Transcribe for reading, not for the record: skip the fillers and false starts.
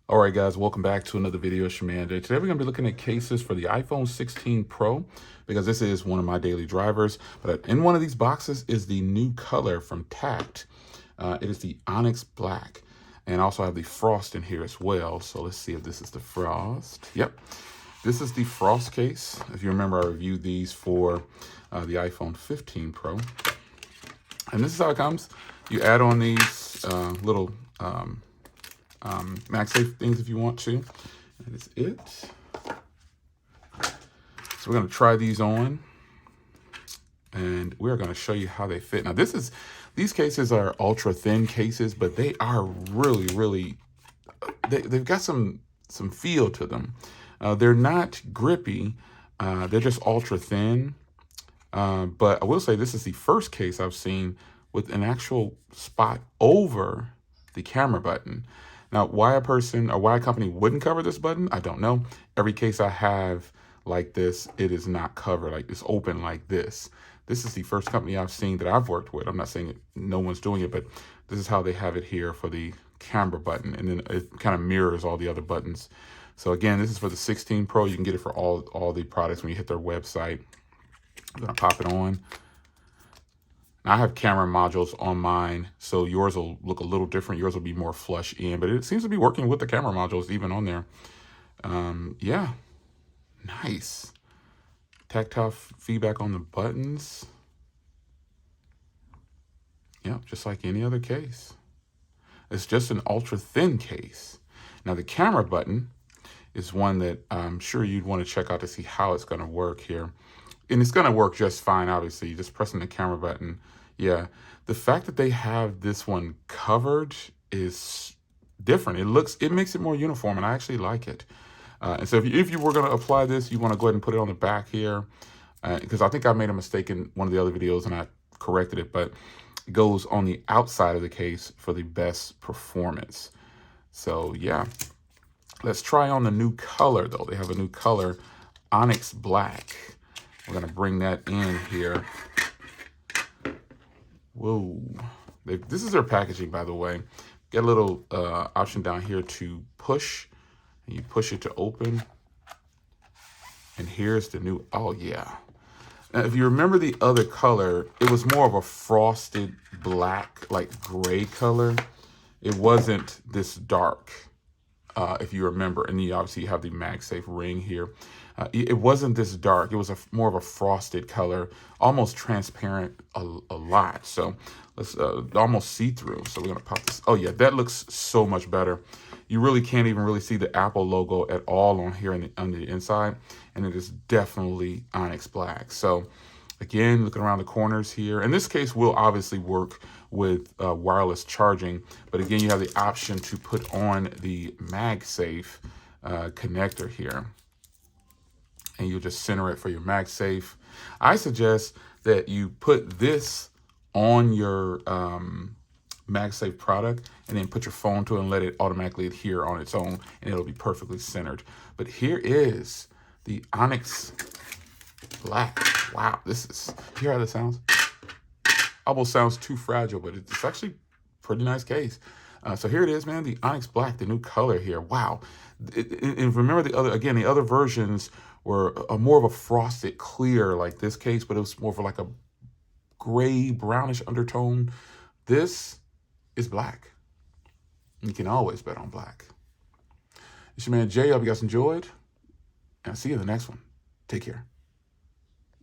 All right, guys, welcome back to another video. It's your man Jay. Today we're going to be looking at cases for the iPhone 16 Pro because this is one of my daily drivers. But in one of these boxes is the new color from TAC. It is the Onyx Black. And I also have the frost in here as well. So let's see if this is the frost. Yep, this is the frost case. If you remember, I reviewed these for the iPhone 15 Pro. And this is how it comes. You add on these little MagSafe things if you want to. That is it. So we're going to try these on, and we're going to show you how they fit. Now, these cases are ultra thin cases, but they are really they've got some feel to them. They're not grippy. They're just ultra thin. But I will say this is the first case I've seen with an actual spot over the camera button. Now, why a company wouldn't cover this button, I don't know. Every case I have like this, it is not covered, like it's open like this. This is the first company I've seen that I've worked with. I'm not saying no one's doing it, but this is how they have it here for the camera button. And then it kind of mirrors all the other buttons. So again, this is for the 16 Pro. You can get it for all the products when you hit their website. I'm gonna pop it on. I have camera modules on mine, so yours will look a little different. Yours will be more flush in, but it seems to be working with the camera modules even on there. Yeah, nice. Tactile feedback on the buttons. Yeah, just like any other case. It's just an ultra thin case. Now the camera button is one that I'm sure you'd want to check out to see how it's going to work here. And it's going to work just fine, obviously. You're just pressing the camera button. Yeah, the fact that they have this one covered is different. It makes it more uniform, and I actually like it. And so if you were going to apply this, you want to go ahead and put it on the back here, because I think I made a mistake in one of the other videos and I corrected it, but it goes on the outside of the case for the best performance. So yeah, let's try on the new color though. They have a new color, Onyx Black. We're going to bring that in here. Whoa. This is their packaging, by the way. Get a little option down here to push. And you push it to open. And here's the new, oh yeah. Now, if you remember the other color, it was more of a frosted black, like gray color. It wasn't this dark, if you remember. And you obviously have the MagSafe ring here. It wasn't this dark. It was more of a frosted color, almost transparent a lot. So let's almost see-through. So we're gonna pop this. Oh yeah, that looks so much better. You really can't even really see the Apple logo at all on here on the inside, and it is definitely Onyx Black. So again, looking around the corners here. In this case, will obviously work with wireless charging, but again, you have the option to put on the MagSafe connector here. And you'll just center it for your MagSafe. I suggest that you put this on your MagSafe product and then put your phone to it and let it automatically adhere on its own, and it'll be perfectly centered. But here is the Onyx Black. Wow, hear how that sounds? Almost sounds too fragile, but it's actually pretty nice case. So here it is, man, the Onyx Black, the new color here. Wow. And remember the other versions were more of a frosted clear like this case, but it was more of like a gray brownish undertone. This is black. You can always bet on black. It's your man Jay. I hope you guys enjoyed, and I'll see you in the next one. Take care.